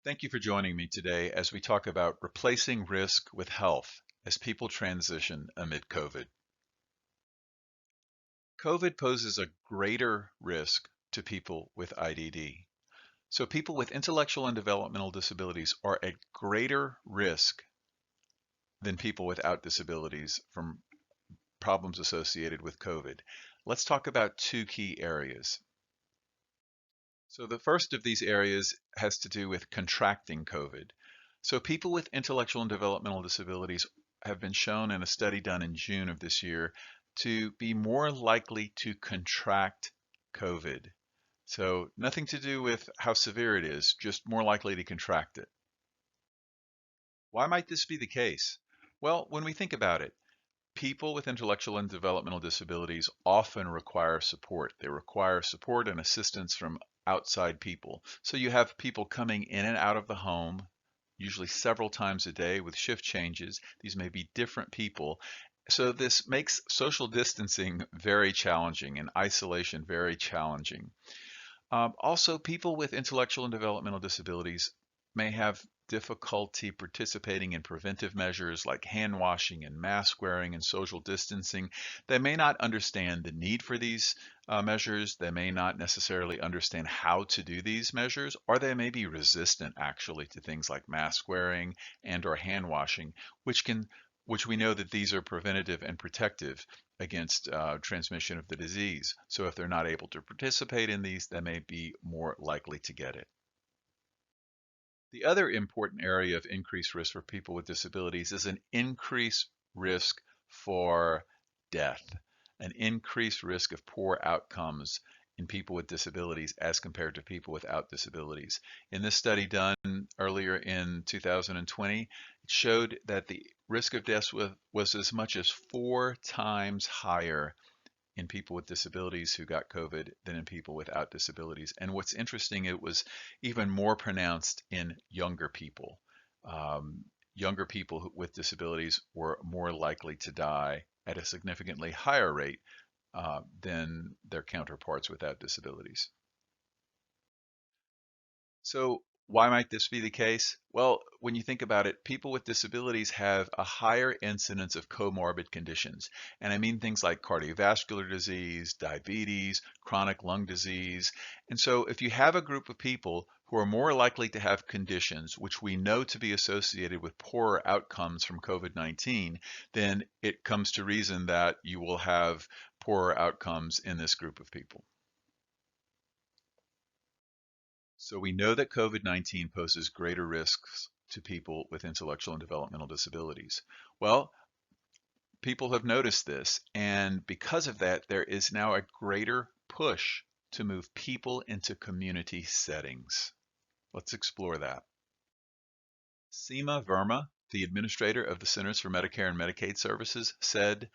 Thank you for joining me today as we talk about replacing risk with health as people transition amid COVID. COVID poses a greater risk to people with IDD. So people with intellectual and developmental disabilities are at greater risk than people without disabilities from problems associated with COVID. Let's talk about two key areas. So the first of these areas has to do with contracting COVID. So people with intellectual and developmental disabilities have been shown in a study done in June of this year to be more likely to contract COVID. So nothing to do with how severe it is, just more likely to contract it. Why might this be the case? Well, when we think about it, people with intellectual and developmental disabilities often require support. They require support and assistance from outside people. So you have people coming in and out of the home, usually several times a day with shift changes. These may be different people. So this makes social distancing very challenging and isolation very challenging. Also, people with intellectual and developmental disabilities may have difficulty participating in preventive measures like hand washing and mask wearing and social distancing. They may not understand the need for these measures. They may not necessarily understand how to do these measures, or they may be resistant actually to things like mask wearing and or hand washing, which we know that these are preventative and protective against transmission of the disease. So if they're not able to participate in these, they may be more likely to get it. The other important area of increased risk for people with disabilities is an increased risk for death, an increased risk of poor outcomes in people with disabilities as compared to people without disabilities. In this study done earlier in 2020, it showed that the risk of death was as much as 4 times higher in people with disabilities who got COVID than in people without disabilities. And what's interesting, it was even more pronounced in younger people. Younger people with disabilities were more likely to die at a significantly higher rate than their counterparts without disabilities. So why might this be the case? Well, when you think about it, people with disabilities have a higher incidence of comorbid conditions. And I mean things like cardiovascular disease, diabetes, chronic lung disease. And so if you have a group of people who are more likely to have conditions which we know to be associated with poorer outcomes from COVID-19, then it comes to reason that you will have poorer outcomes in this group of people. So we know that COVID-19 poses greater risks to people with intellectual and developmental disabilities. Well, people have noticed this, and because of that, there is now a greater push to move people into community settings. Let's explore that. Seema Verma, the administrator of the Centers for Medicare and Medicaid Services, said,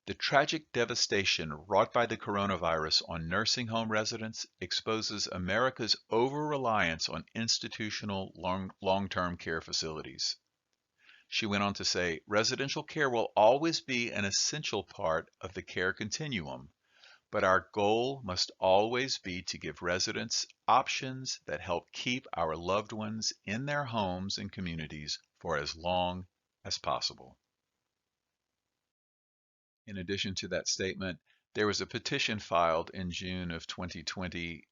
"The tragic devastation wrought by the coronavirus on nursing home residents exposes America's over-reliance on institutional long-term care facilities." She went on to say, "Residential care will always be an essential part of the care continuum, but our goal must always be to give residents options that help keep our loved ones in their homes and communities for as long as possible." In addition to that statement, there was a petition filed in June of 2020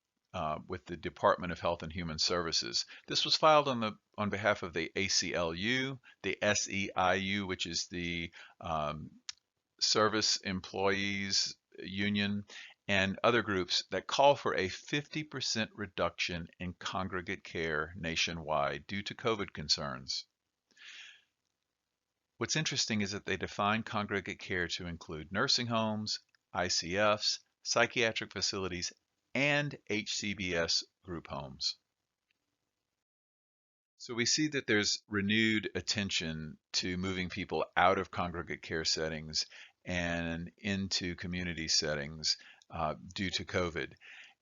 with the Department of Health and Human Services. This was filed on behalf of the ACLU, the SEIU, which is the Service Employees Union, and other groups that call for a 50% reduction in congregate care nationwide due to COVID concerns. What's interesting is that they define congregate care to include nursing homes, ICFs, psychiatric facilities, and HCBS group homes. So we see that there's renewed attention to moving people out of congregate care settings and into community settings due to COVID.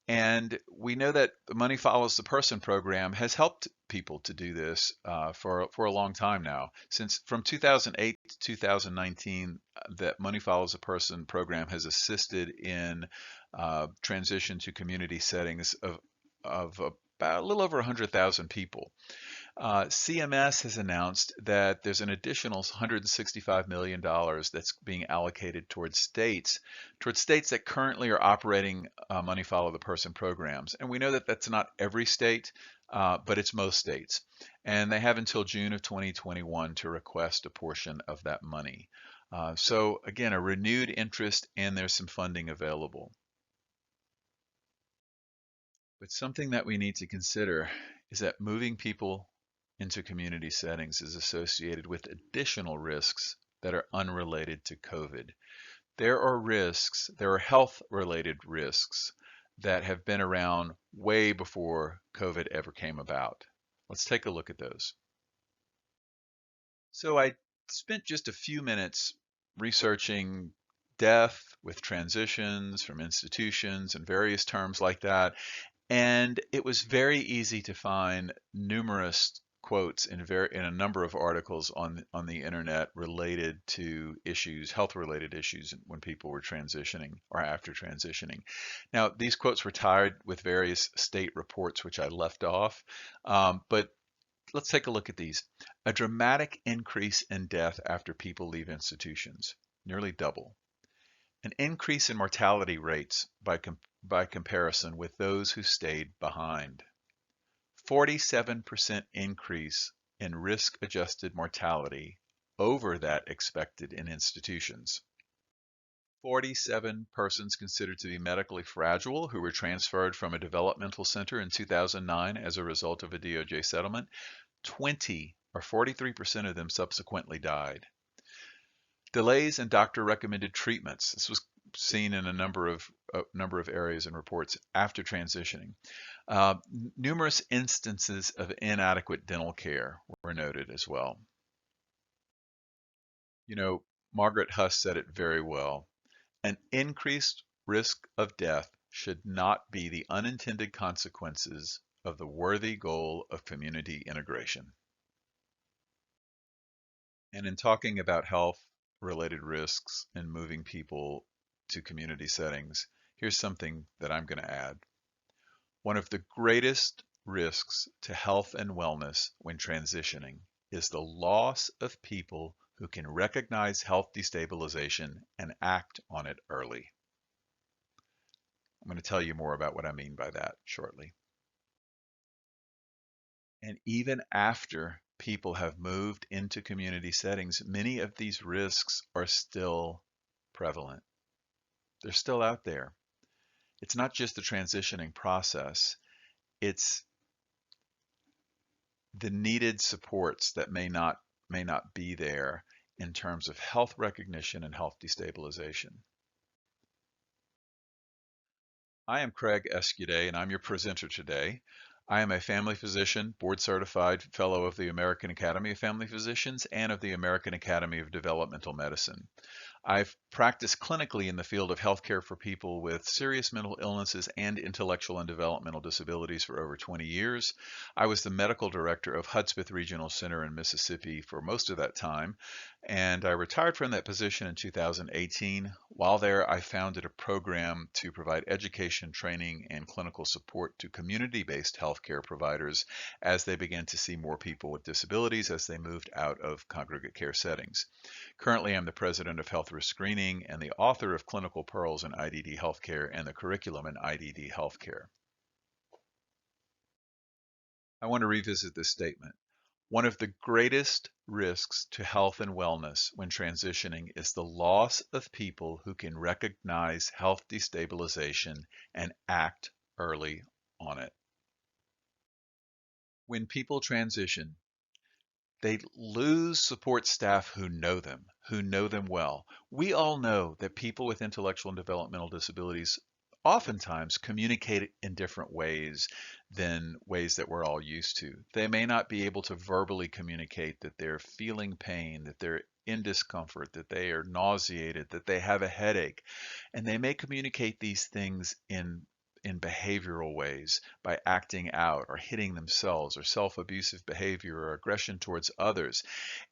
And we know that the Money Follows the Person program has helped people to do this for a long time now. Since from 2008 to 2019, that Money Follows the Person program has assisted in transition to community settings of about a little over 100,000 people. CMS has announced that there's an additional $165 million that's being allocated towards states that currently are operating money follow the person programs. And we know that that's not every state, but it's most states. And they have until June of 2021 to request a portion of that money. So again, a renewed interest, and there's some funding available. But something that we need to consider is that moving people into community settings is associated with additional risks that are unrelated to COVID. There are health-related risks that have been around way before COVID ever came about. Let's take a look at those. So I spent just a few minutes researching death with transitions from institutions and various terms like that. And it was very easy to find numerous quotes in a number of articles on the internet related to issues, health-related issues when people were transitioning or after transitioning. Now, these quotes were tied with various state reports, which I left off, but let's take a look at these. A dramatic increase in death after people leave institutions, nearly double. An increase in mortality rates by comparison with those who stayed behind. 47% increase in risk-adjusted mortality over that expected in institutions. 47 persons considered to be medically fragile who were transferred from a developmental center in 2009 as a result of a DOJ settlement. 20 or 43% of them subsequently died. Delays in doctor-recommended treatments. This was seen in a number of areas and reports after transitioning. Numerous instances of inadequate dental care were noted as well. You know, Margaret Huss said it very well. An increased risk of death should not be the unintended consequences of the worthy goal of community integration. And in talking about health-related risks and moving people to community settings, here's something that I'm going to add. One of the greatest risks to health and wellness when transitioning is the loss of people who can recognize health destabilization and act on it early. I'm going to tell you more about what I mean by that shortly. And even after people have moved into community settings, many of these risks are still prevalent. They're still out there. It's not just the transitioning process, it's the needed supports that may not be there in terms of health recognition and health destabilization. I am Craig Escudé, and I'm your presenter today. I am a family physician, board-certified fellow of the American Academy of Family Physicians and of the American Academy of Developmental Medicine. I've practiced clinically in the field of healthcare for people with serious mental illnesses and intellectual and developmental disabilities for over 20 years. I was the medical director of Hudspeth Regional Center in Mississippi for most of that time, and I retired from that position in 2018. While there, I founded a program to provide education, training, and clinical support to community-based healthcare providers as they began to see more people with disabilities as they moved out of congregate care settings. Currently, I'm the president of Health Risk Screening and the author of Clinical Pearls in IDD Healthcare and the curriculum in IDD Healthcare. I want to revisit this statement. One of the greatest risks to health and wellness when transitioning is the loss of people who can recognize health destabilization and act early on it. When people transition, they lose support staff who know them well. We all know that people with intellectual and developmental disabilities oftentimes communicate in different ways than ways that we're all used to. They may not be able to verbally communicate that they're feeling pain, that they're in discomfort, that they are nauseated, that they have a headache, and they may communicate these things in behavioral ways by acting out or hitting themselves or self-abusive behavior or aggression towards others.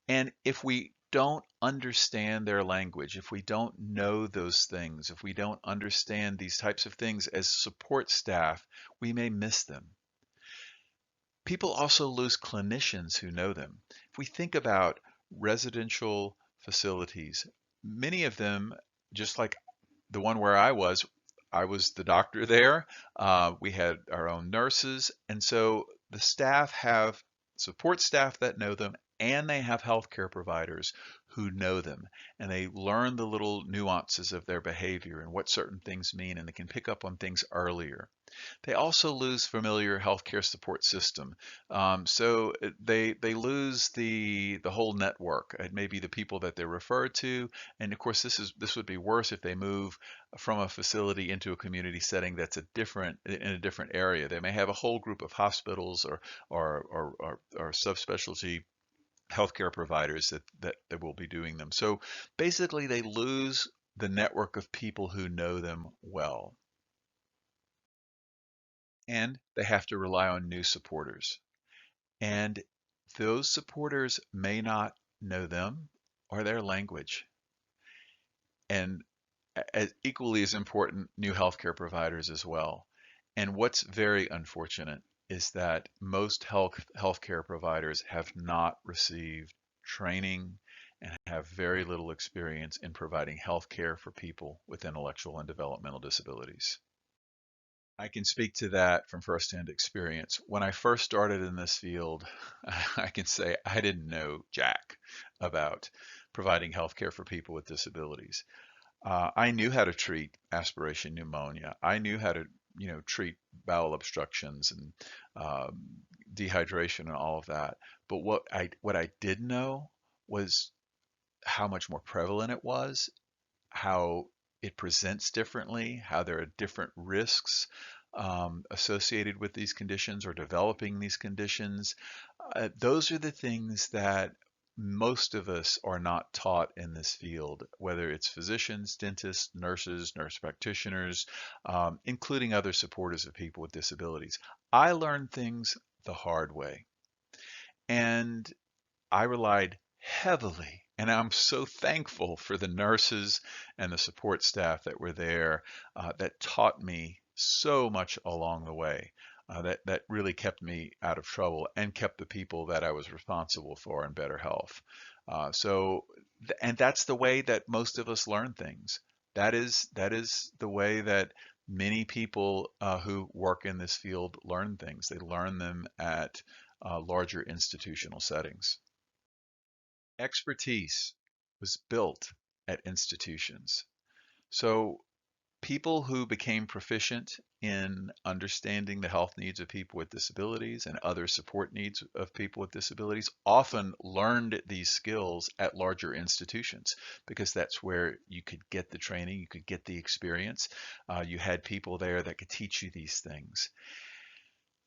And if we don't understand their language, if we don't know those things, if we don't understand these types of things as support staff, we may miss them. People also lose clinicians who know them. If we think about residential facilities, many of them, just like the one where I was the doctor there. We had our own nurses, and so the staff have support staff that know them, and they have healthcare providers who know them, and they learn the little nuances of their behavior and what certain things mean, and they can pick up on things earlier. They also lose familiar healthcare support system. They lose the whole network. It may be the people that they're referred to, and of course this would be worse if they move from a facility into a community setting that's in a different area. They may have a whole group of hospitals or subspecialty healthcare providers that will be doing them. So basically, they lose the network of people who know them well, and they have to rely on new supporters. And those supporters may not know them or their language. And as equally as important, new healthcare providers as well. And what's very unfortunate is that most healthcare providers have not received training and have very little experience in providing healthcare for people with intellectual and developmental disabilities. I can speak to that from firsthand experience. When I first started in this field, I can say I didn't know jack about providing healthcare for people with disabilities. I knew how to treat aspiration pneumonia. I knew how to, treat bowel obstructions and dehydration and all of that. But what I did know was how much more prevalent it was, how it presents differently, how there are different risks associated with these conditions or developing these conditions. Those are the things that most of us are not taught in this field, whether it's physicians, dentists, nurses, nurse practitioners, including other supporters of people with disabilities. I learned things the hard way, and I relied heavily, and I'm so thankful for the nurses and the support staff that were there that taught me so much along the way. That really kept me out of trouble and kept the people that I was responsible for in better health. And that's the way that most of us learn things. That is the way that many people who work in this field learn things. They learn them at larger institutional settings. Expertise was built at institutions. So people who became proficient in understanding the health needs of people with disabilities and other support needs of people with disabilities often learned these skills at larger institutions because that's where you could get the training, you could get the experience. You had people there that could teach you these things.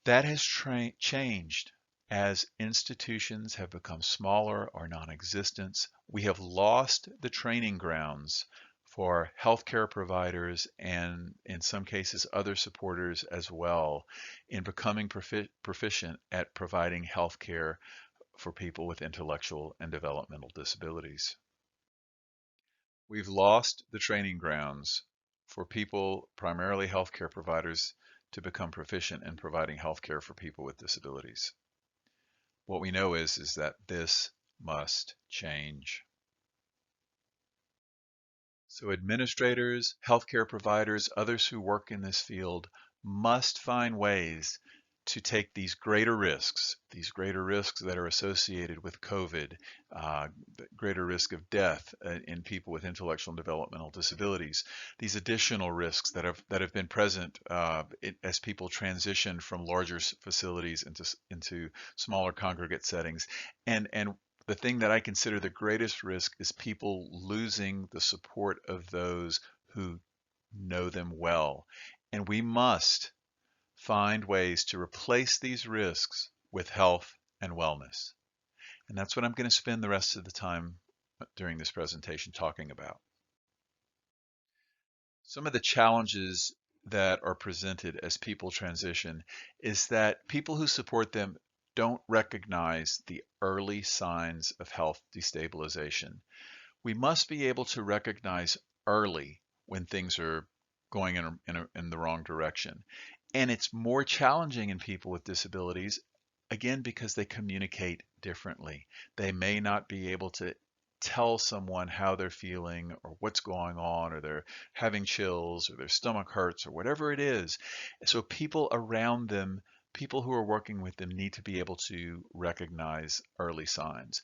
That has changed as institutions have become smaller or non-existent. We have lost the training grounds for healthcare providers and in some cases other supporters as well in becoming proficient at providing healthcare for people with intellectual and developmental disabilities. We've lost the training grounds for people, primarily healthcare providers, to become proficient in providing healthcare for people with disabilities. What we know is that this must change. So administrators, healthcare providers, others who work in this field must find ways to take these greater risks that are associated with COVID, greater risk of death in people with intellectual and developmental disabilities, these additional risks that have been present as people transition from larger facilities into smaller congregate settings, and the thing that I consider the greatest risk is people losing the support of those who know them well. And we must find ways to replace these risks with health and wellness. And that's what I'm going to spend the rest of the time during this presentation talking about. Some of the challenges that are presented as people transition is that people who support them don't recognize the early signs of health destabilization. We must be able to recognize early when things are going in the wrong direction. And it's more challenging in people with disabilities again, because they communicate differently. They may not be able to tell someone how they're feeling or what's going on, or they're having chills or their stomach hurts or whatever it is. So people around them, people who are working with them, need to be able to recognize early signs.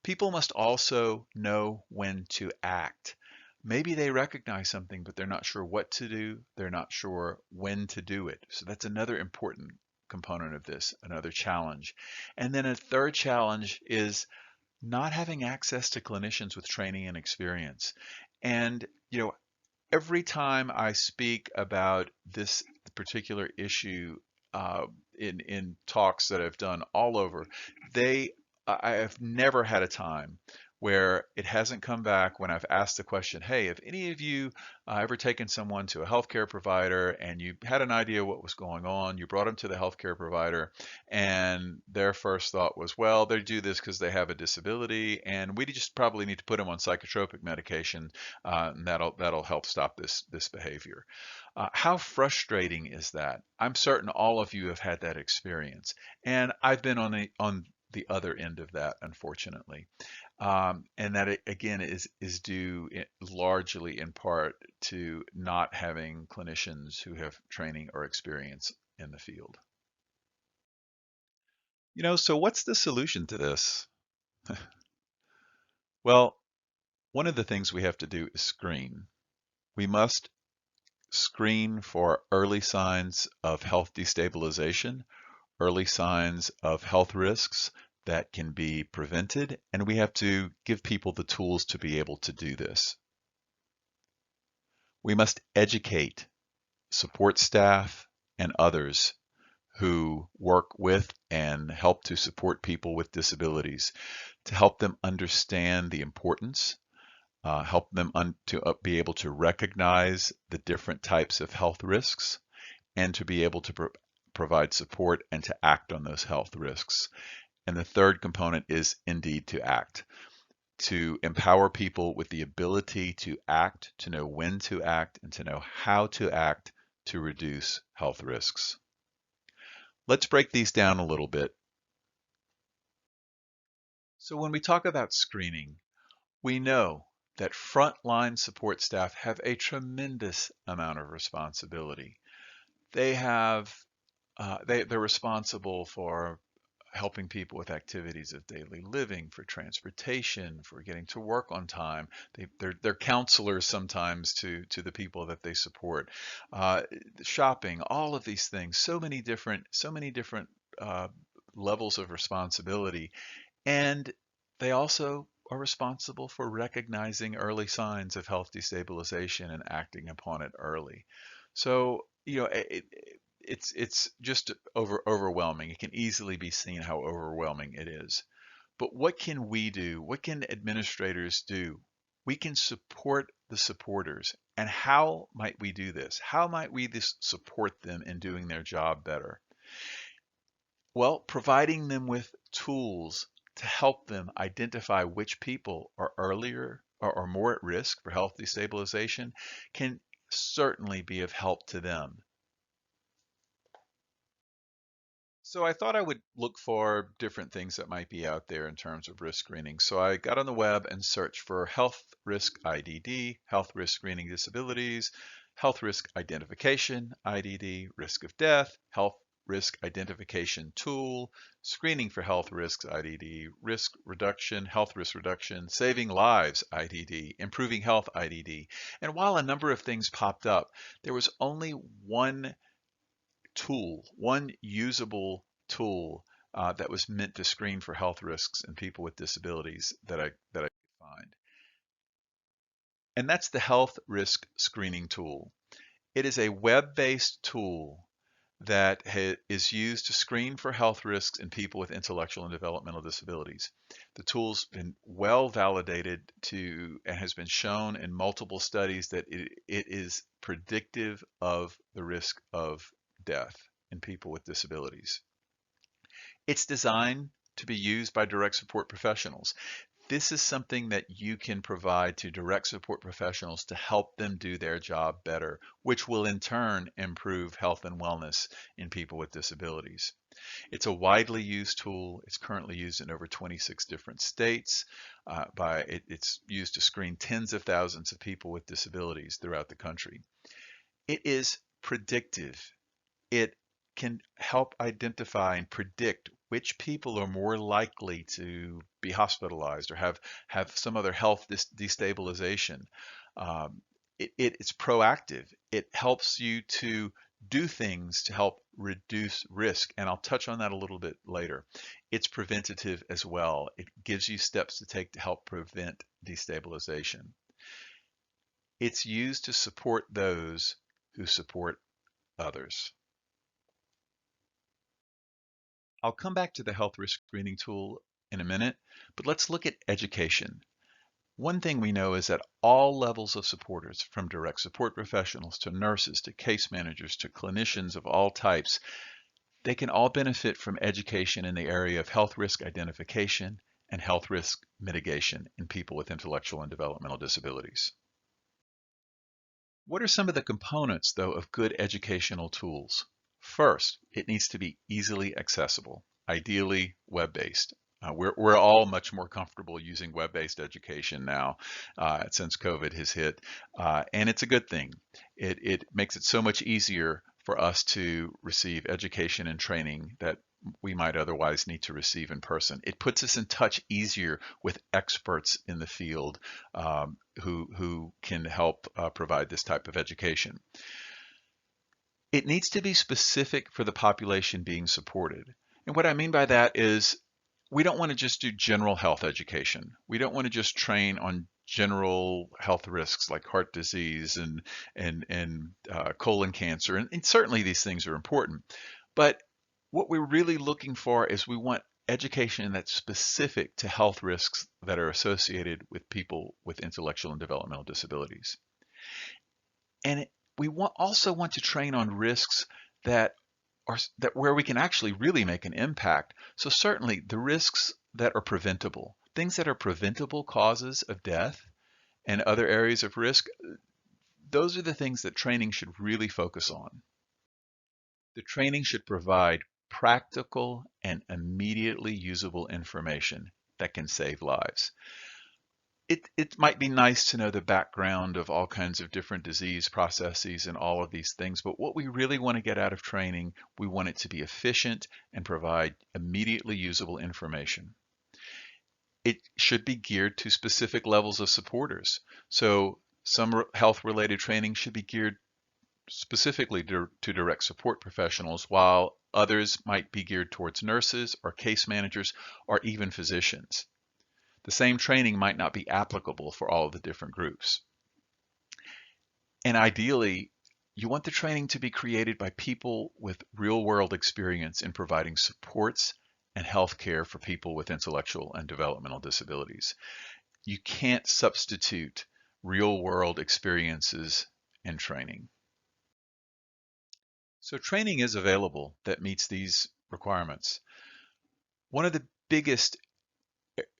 People must also know when to act. Maybe they recognize something, but they're not sure what to do. They're not sure when to do it. So that's another important component of this, another challenge. And then a third challenge is not having access to clinicians with training and experience. And, every time I speak about this particular issue in talks that I've done all over, I have never had a time where it hasn't come back when I've asked the question, hey, have any of you ever taken someone to a healthcare provider and you had an idea what was going on, you brought them to the healthcare provider, and their first thought was, well, they do this because they have a disability, and we just probably need to put them on psychotropic medication, and that'll help stop this behavior. How frustrating is that? I'm certain all of you have had that experience, and I've been on the other end of that, unfortunately. And that again is due largely in part to not having clinicians who have training or experience in the field. So what's the solution to this? Well, one of the things we have to do is screen. We must screen for early signs of health destabilization, early signs of health risks that can be prevented, and we have to give people the tools to be able to do this. We must educate support staff and others who work with and help to support people with disabilities to help them understand the importance, help them to be able to recognize the different types of health risks, and to be able to provide support and to act on those health risks. And the third component is indeed to act, to empower people with the ability to act, to know when to act, and to know how to act to reduce health risks. Let's break these down a little bit. So when we talk about screening, we know that frontline support staff have a tremendous amount of responsibility. They're responsible for helping people with activities of daily living, for transportation, for getting to work on time. They're counselors sometimes to the people that they support. Shopping, all of these things, so many different uh, levels of responsibility. And they also are responsible for recognizing early signs of health destabilization and acting upon it early. So, it's just overwhelming. It can easily be seen how overwhelming it is. But what can we do? What can administrators do? We can support the supporters. And how might we do this? How might we support them in doing their job better? Well, providing them with tools to help them identify which people are earlier or more at risk for health destabilization can certainly be of help to them. So I thought I would look for different things that might be out there in terms of risk screening. So I got on the web and searched for health risk IDD, health risk screening disabilities, health risk identification IDD, risk of death, health risk identification tool, screening for health risks IDD, risk reduction, health risk reduction, saving lives IDD, improving health IDD. And while a number of things popped up, there was only one tool, one usable tool that was meant to screen for health risks in people with disabilities that I could find. And that's the health risk screening tool. It is a web-based tool that is used to screen for health risks in people with intellectual and developmental disabilities. The tool's been well validated and has been shown in multiple studies that it is predictive of the risk of death in people with disabilities. It's designed to be used by direct support professionals. This is something that you can provide to direct support professionals to help them do their job better, which will in turn improve health and wellness in people with disabilities. It's a widely used tool. It's currently used in over 26 different states. It's used to screen tens of thousands of people with disabilities throughout the country. It is predictive. It can help identify and predict which people are more likely to be hospitalized or have some other health destabilization. It's proactive. It helps you to do things to help reduce risk, and I'll touch on that a little bit later. It's preventative as well. It gives you steps to take to help prevent destabilization. It's used to support those who support others. I'll come back to the health risk screening tool in a minute, but let's look at education. One thing we know is that all levels of supporters, from direct support professionals to nurses to case managers to clinicians of all types, they can all benefit from education in the area of health risk identification and health risk mitigation in people with intellectual and developmental disabilities. What are some of the components, though, of good educational tools? First, it needs to be easily accessible, ideally web-based. We're all much more comfortable using web-based education now since COVID has hit, and it's a good thing. It makes it so much easier for us to receive education and training that we might otherwise need to receive in person. It puts us in touch easier with experts in the field who can help provide this type of education. It needs to be specific for the population being supported. And what I mean by that is we don't want to just do general health education. We don't want to just train on general health risks like heart disease and colon cancer. And certainly these things are important. But what we're really looking for is we want education that's specific to health risks that are associated with people with intellectual and developmental disabilities. And we also want to train on risks that where we can actually really make an impact. So certainly the risks that are preventable, things that are preventable causes of death and other areas of risk, those are the things that training should really focus on. The training should provide practical and immediately usable information that can save lives. It might be nice to know the background of all kinds of different disease processes and all of these things, but what we really want to get out of training, we want it to be efficient and provide immediately usable information. It should be geared to specific levels of supporters. So some health-related training should be geared specifically to direct support professionals, while others might be geared towards nurses or case managers or even physicians. The same training might not be applicable for all of the different groups. And ideally, you want the training to be created by people with real-world experience in providing supports and health care for people with intellectual and developmental disabilities. You can't substitute real-world experiences and training. So training is available that meets these requirements. One of the biggest,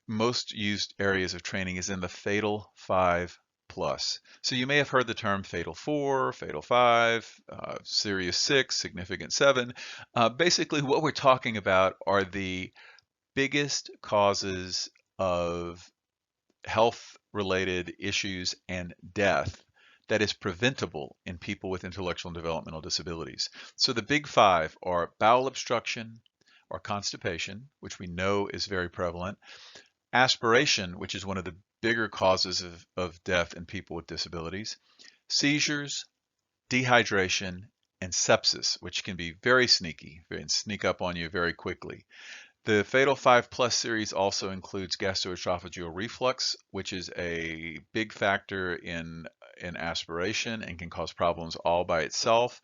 most used areas of training is in the Fatal 5 Plus. So you may have heard the term Fatal 4, Fatal 5, Serious 6, Significant 7. Basically what we're talking about are the biggest causes of health-related issues and death that is preventable in people with intellectual and developmental disabilities. So the big five are bowel obstruction or constipation, which we know is very prevalent, aspiration, which is one of the bigger causes of death in people with disabilities, seizures, dehydration, and sepsis, which can be very sneaky and sneak up on you very quickly. The Fatal 5 Plus series also includes gastroesophageal reflux, which is a big factor in aspiration and can cause problems all by itself.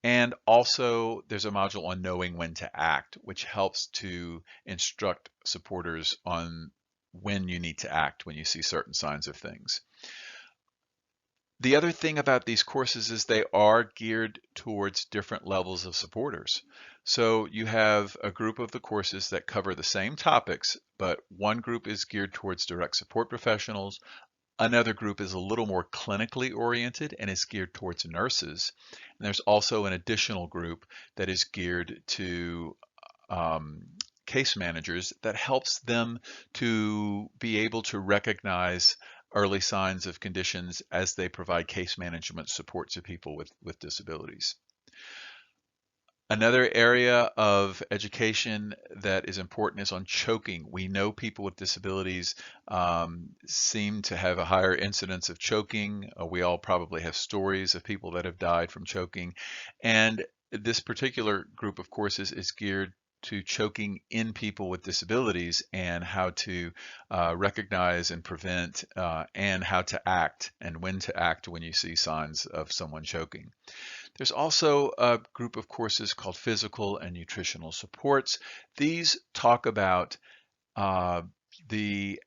And also there's a module on knowing when to act, which helps to instruct supporters on when you need to act when you see certain signs of things. The other thing about these courses is they are geared towards different levels of supporters. So you have a group of the courses that cover the same topics, but one group is geared towards direct support professionals. Another group is a little more clinically oriented and is geared towards nurses. And there's also an additional group that is geared to case managers that helps them to be able to recognize early signs of conditions as they provide case management support to people with disabilities. Another area of education that is important is on choking. We know people with disabilities seem to have a higher incidence of choking. We all probably have stories of people that have died from choking. And this particular group of courses is geared to choking in people with disabilities and how to recognize and prevent and how to act and when to act when you see signs of someone choking. There's also a group of courses called Physical and Nutritional Supports. These talk about the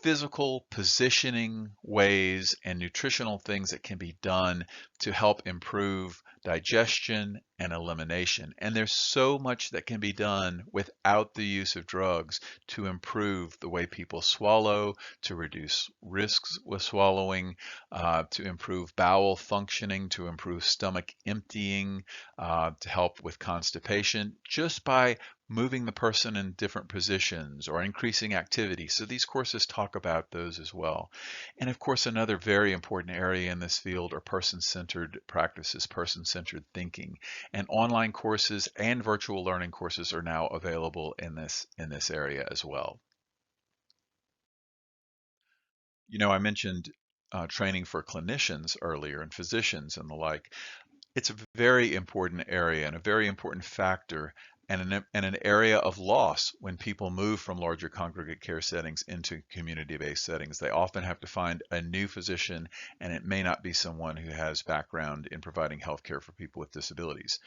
physical positioning ways and nutritional things that can be done to help improve digestion and elimination. And there's so much that can be done without the use of drugs to improve the way people swallow, to reduce risks with swallowing, to improve bowel functioning, to improve stomach emptying, to help with constipation, just by moving the person in different positions or increasing activity. So these courses talk about those as well. And of course, another very important area in this field are person-centered practices, person-centered thinking. And online courses and virtual learning courses are now available in this area as well. You know, I mentioned training for clinicians earlier and physicians and the like. It's a very important area and a very important factor and an area of loss when people move from larger congregate care settings into community-based settings. They often have to find a new physician, and it may not be someone who has background in providing healthcare for people with disabilities.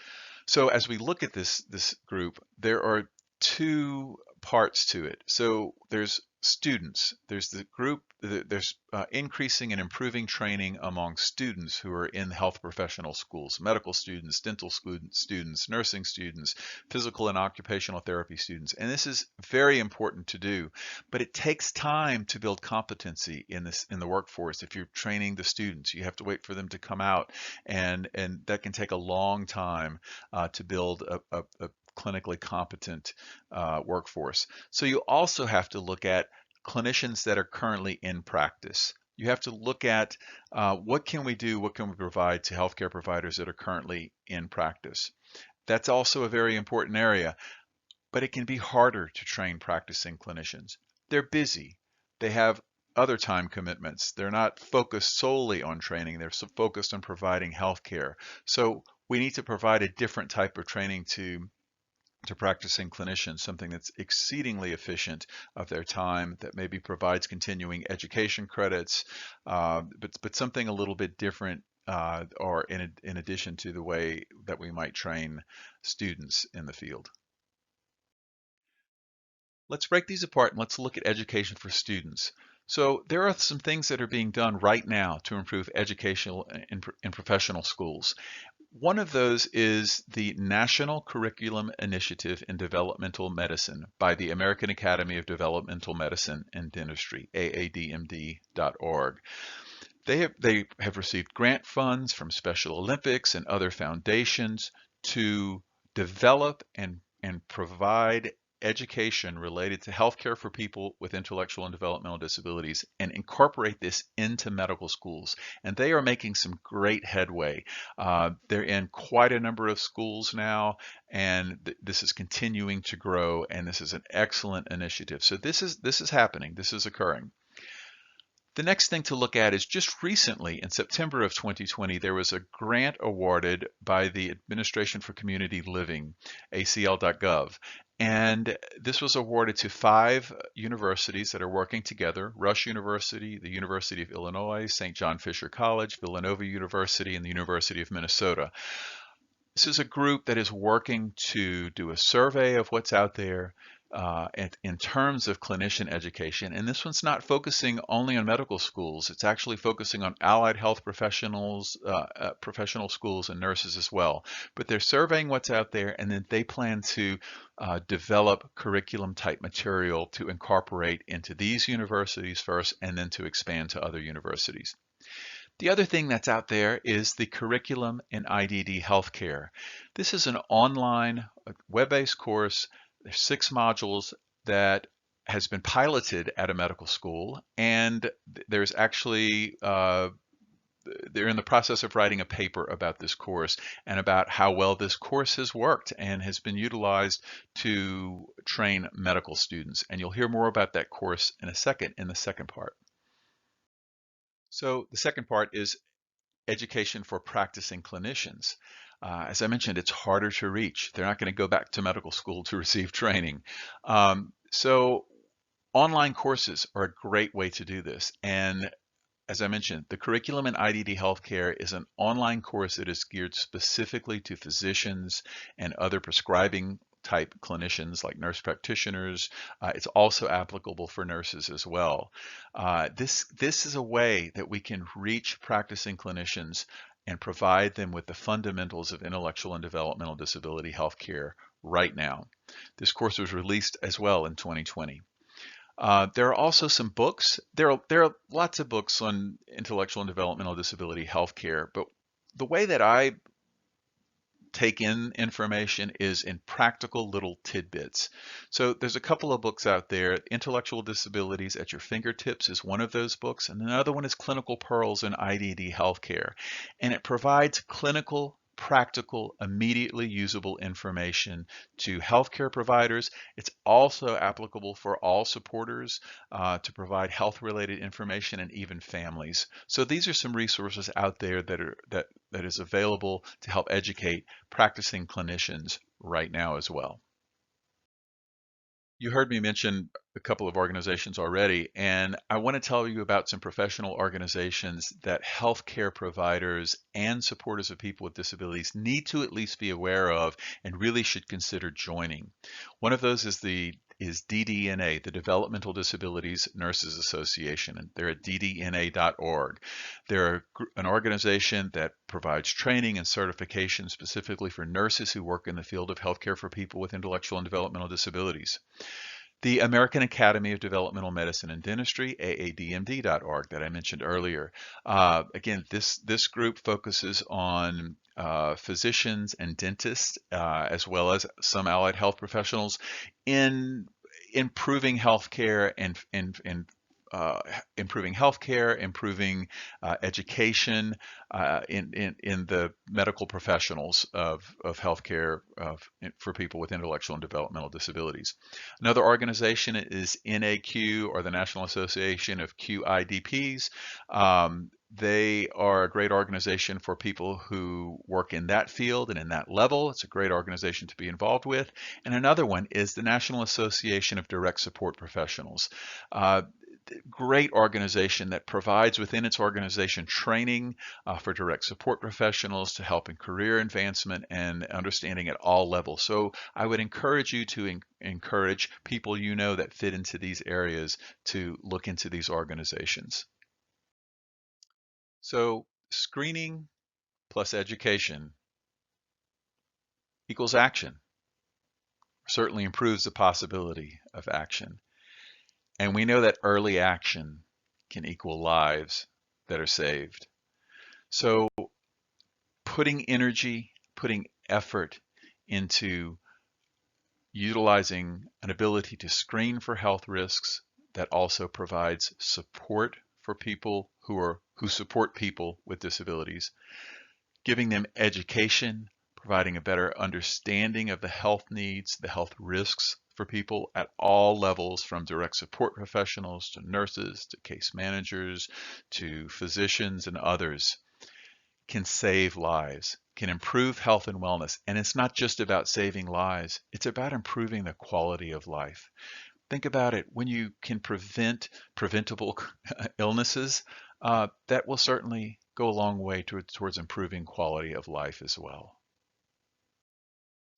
So as we look at this group, there are two parts to it. So there's students. There's the group, there's increasing and improving training among students who are in health professional schools, medical students, dental students, nursing students, physical and occupational therapy students. And this is very important to do, but it takes time to build competency in the workforce. If you're training the students, you have to wait for them to come out, and that can take a long time to build a clinically competent workforce. So you also have to look at clinicians that are currently in practice. You have to look at what can we do, what can we provide to healthcare providers that are currently in practice. That's also a very important area, but it can be harder to train practicing clinicians. They're busy. They have other time commitments. They're not focused solely on training. They're focused on providing healthcare. So we need to provide a different type of training to practicing clinicians, something that's exceedingly efficient of their time, that maybe provides continuing education credits, but something a little bit different, or in addition to the way that we might train students in the field. Let's break these apart and let's look at education for students. So there are some things that are being done right now to improve educational and professional schools. One of those is the National Curriculum Initiative in Developmental Medicine by the American Academy of Developmental Medicine and Dentistry, AADMD.org. They have received grant funds from Special Olympics and other foundations to develop and provide education related to healthcare for people with intellectual and developmental disabilities and incorporate this into medical schools. And they are making some great headway. They're in quite a number of schools now, and this is continuing to grow, and this is an excellent initiative. So this is happening. This is occurring. The next thing to look at is just recently, in September of 2020, there was a grant awarded by the Administration for Community Living, acl.gov. And this was awarded to 5 universities that are working together: Rush University, the University of Illinois, St. John Fisher College, Villanova University, and the University of Minnesota. This is a group that is working to do a survey of what's out there in terms of clinician education. And this one's not focusing only on medical schools. It's actually focusing on allied health professionals, professional schools, and nurses as well. But they're surveying what's out there, and then they plan to develop curriculum type material to incorporate into these universities first, and then to expand to other universities. The other thing that's out there is the Curriculum in IDD Healthcare. This is an online web-based course There's 6 modules that has been piloted at a medical school, and there's actually they're in the process of writing a paper about this course and about how well this course has worked and has been utilized to train medical students. And you'll hear more about that course in a second in the second part. So the second part is education for practicing clinicians. As I mentioned, it's harder to reach. They're not going to go back to medical school to receive training. So online courses are a great way to do this. And as I mentioned, the curriculum in IDD Healthcare is an online course that is geared specifically to physicians and other prescribing type clinicians like nurse practitioners. It's also applicable for nurses as well. This is a way that we can reach practicing clinicians and provide them with the fundamentals of intellectual and developmental disability healthcare right now. This course was released as well in 2020. There are also some books. There are lots of books on intellectual and developmental disability healthcare, but the way that I take in information is in practical little tidbits. So there's a couple of books out there. Intellectual Disabilities at Your Fingertips is one of those books, and another one is Clinical Pearls in IDD Healthcare. And it provides clinical, practical, immediately usable information to healthcare providers. It's also applicable for all supporters to provide health-related information and even families. So these are some resources out there that is available to help educate practicing clinicians right now as well. You heard me mention a couple of organizations already, and I want to tell you about some professional organizations that healthcare providers and supporters of people with disabilities need to at least be aware of and really should consider joining. One of those is DDNA, the Developmental Disabilities Nurses Association, and they're at ddna.org. They're an organization that provides training and certification specifically for nurses who work in the field of healthcare for people with intellectual and developmental disabilities. The American Academy of Developmental Medicine and Dentistry, AADMD.org, that I mentioned earlier. Again, this group focuses on physicians and dentists, as well as some allied health professionals, in improving healthcare and improving healthcare, improving education in the medical professionals of healthcare for people with intellectual and developmental disabilities. Another organization is NAQ, or the National Association of QIDPs. They are a great organization for people who work in that field and in that level. It's a great organization to be involved with. And another one is the National Association of Direct Support Professionals. Great organization that provides within its organization training for direct support professionals to help in career advancement and understanding at all levels. So I would encourage you to encourage people you know that fit into these areas to look into these organizations. So screening plus education equals action. Certainly improves the possibility of action. And we know that early action can equal lives that are saved. So putting energy, putting effort into utilizing an ability to screen for health risks that also provides support for people who support people with disabilities, giving them education, providing a better understanding of the health needs, the health risks for people at all levels, from direct support professionals to nurses to case managers to physicians and others, can save lives, can improve health and wellness. And it's not just about saving lives, it's about improving the quality of life. Think about it. When you can prevent preventable illnesses, that will certainly go a long way towards improving quality of life as well.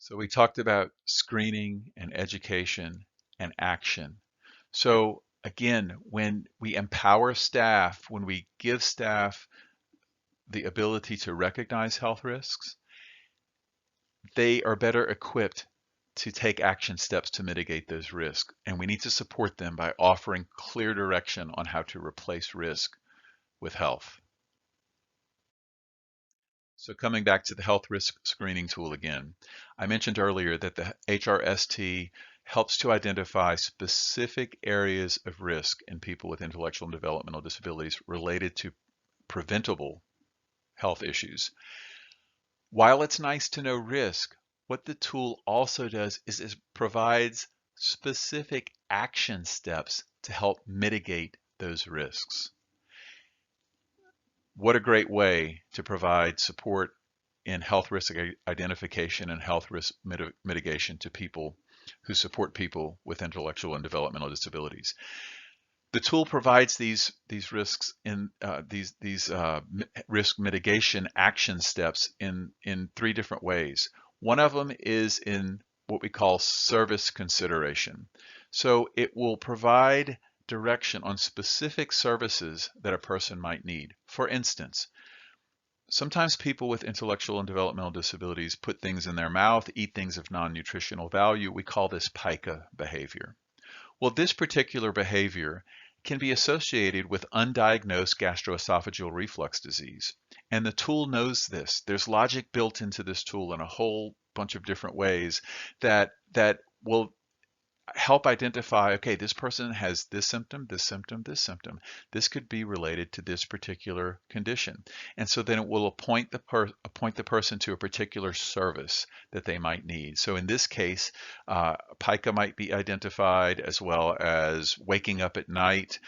So we talked about screening and education and action. So again, when we empower staff, when we give staff the ability to recognize health risks, they are better equipped to take action steps to mitigate those risks. And we need to support them by offering clear direction on how to replace risk with health. So coming back to the health risk screening tool again, I mentioned earlier that the HRST helps to identify specific areas of risk in people with intellectual and developmental disabilities related to preventable health issues. While it's nice to know risk, what the tool also does is it provides specific action steps to help mitigate those risks. What a great way to provide support in health risk identification and health risk mitigation to people who support people with intellectual and developmental disabilities. The tool provides these risks in these risk mitigation action steps in 3 different ways. One of them is in what we call service consideration. So it will provide direction on specific services that a person might need. For instance, sometimes people with intellectual and developmental disabilities put things in their mouth, eat things of non-nutritional value. We call this pica behavior. Well, this particular behavior can be associated with undiagnosed gastroesophageal reflux disease. And the tool knows this. There's logic built into this tool in a whole bunch of different ways that will help identify, okay, this person has this symptom, this symptom, this symptom. This could be related to this particular condition. And so then it will appoint the person to a particular service that they might need. So in this case, pica might be identified, as well as waking up at night,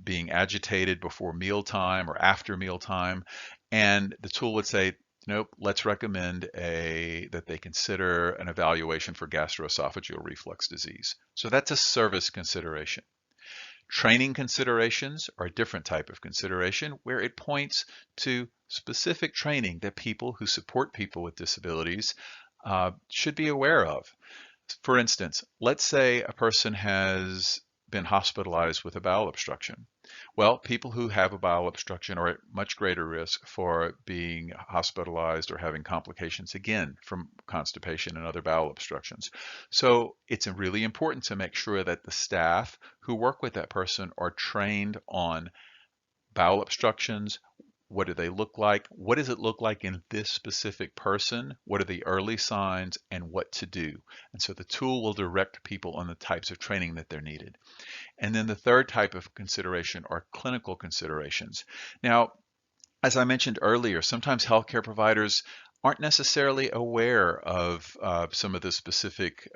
being agitated before mealtime or after mealtime. And the tool would say, nope, let's recommend that they consider an evaluation for gastroesophageal reflux disease. So that's a service consideration. Training considerations are a different type of consideration where it points to specific training that people who support people with disabilities should be aware of. For instance, let's say a person has been hospitalized with a bowel obstruction. Well, people who have a bowel obstruction are at much greater risk for being hospitalized or having complications, again, from constipation and other bowel obstructions. So it's really important to make sure that the staff who work with that person are trained on bowel obstructions. What do they look like? What does it look like in this specific person? What are the early signs and what to do? And so the tool will direct people on the types of training that they're needed. And then the third type of consideration are clinical considerations. Now, as I mentioned earlier, sometimes healthcare providers aren't necessarily aware of some of the specific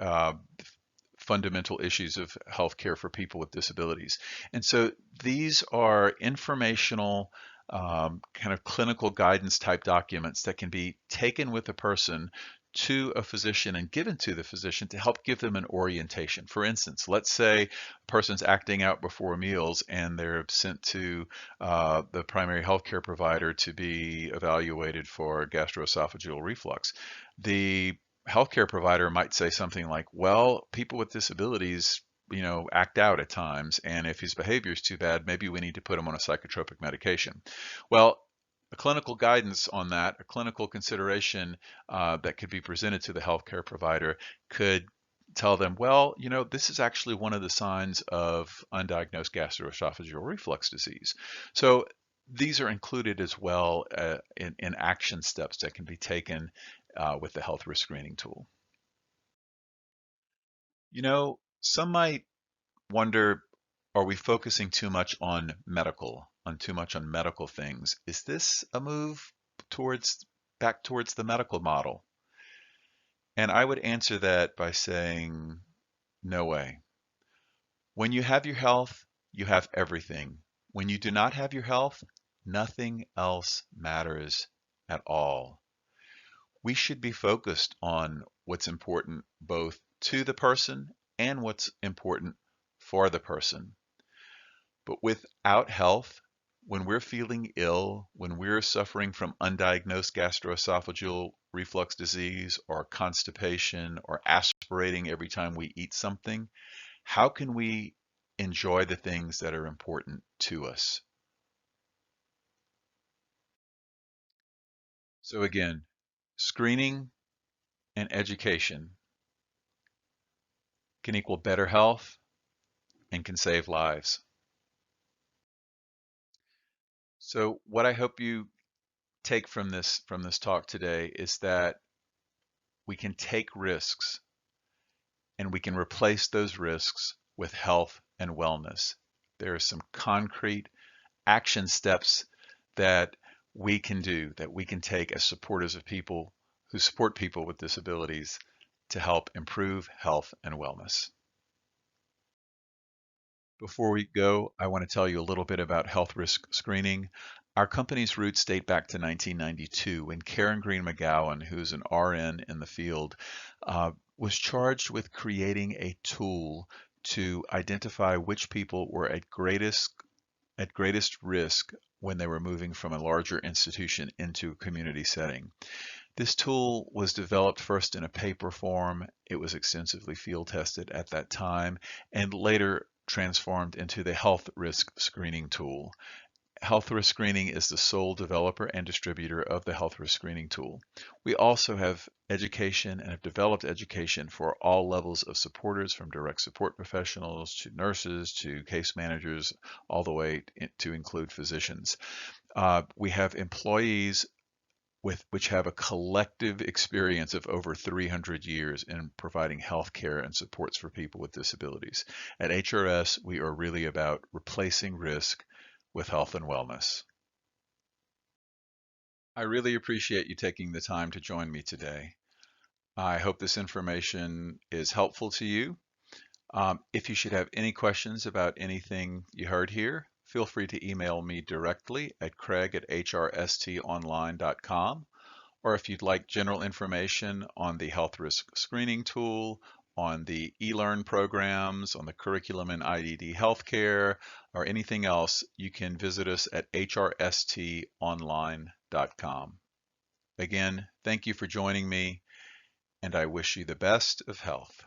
fundamental issues of healthcare for people with disabilities. And so these are informational kind of clinical guidance type documents that can be taken with a person to a physician and given to the physician to help give them an orientation. For instance, let's say a person's acting out before meals and they're sent to the primary healthcare provider to be evaluated for gastroesophageal reflux. The healthcare provider might say something like, well, people with disabilities, act out at times, and if his behavior is too bad, maybe we need to put him on a psychotropic medication. Well, a clinical guidance on that, a clinical consideration that could be presented to the healthcare provider could tell them, well, this is actually one of the signs of undiagnosed gastroesophageal reflux disease. So these are included as well in action steps that can be taken with the health risk screening tool. Some might wonder, are we focusing too much on medical things? Is this a move back towards the medical model? And I would answer that by saying, no way. When you have your health, you have everything. When you do not have your health, nothing else matters at all. We should be focused on what's important both to the person and what's important for the person. But without health, when we're feeling ill, when we're suffering from undiagnosed gastroesophageal reflux disease or constipation or aspirating every time we eat something, how can we enjoy the things that are important to us? So again, screening and education can equal better health and can save lives. So what I hope you take from this talk today is that we can take risks and we can replace those risks with health and wellness. There are some concrete action steps that we can do, that we can take as supporters of people who support people with disabilities to help improve health and wellness. Before we go, I want to tell you a little bit about health risk screening. Our company's roots date back to 1992 when Karen Green McGowan, who's an RN in the field, was charged with creating a tool to identify which people were at greatest risk when they were moving from a larger institution into a community setting. This tool was developed first in a paper form. It was extensively field tested at that time and later transformed into the health risk screening tool. Health risk screening is the sole developer and distributor of the health risk screening tool. We also have education and have developed education for all levels of supporters, from direct support professionals to nurses to case managers, all the way to include physicians. We have employees which have a collective experience of over 300 years in providing health care and supports for people with disabilities. At HRS, we are really about replacing risk with health and wellness. I really appreciate you taking the time to join me today. I hope this information is helpful to you. If you should have any questions about anything you heard here, feel free to email me directly at craig@hrstonline.com. Or if you'd like general information on the health risk screening tool, on the eLearn programs, on the curriculum in IDD healthcare, or anything else, you can visit us at hrstonline.com. Again, thank you for joining me, and I wish you the best of health.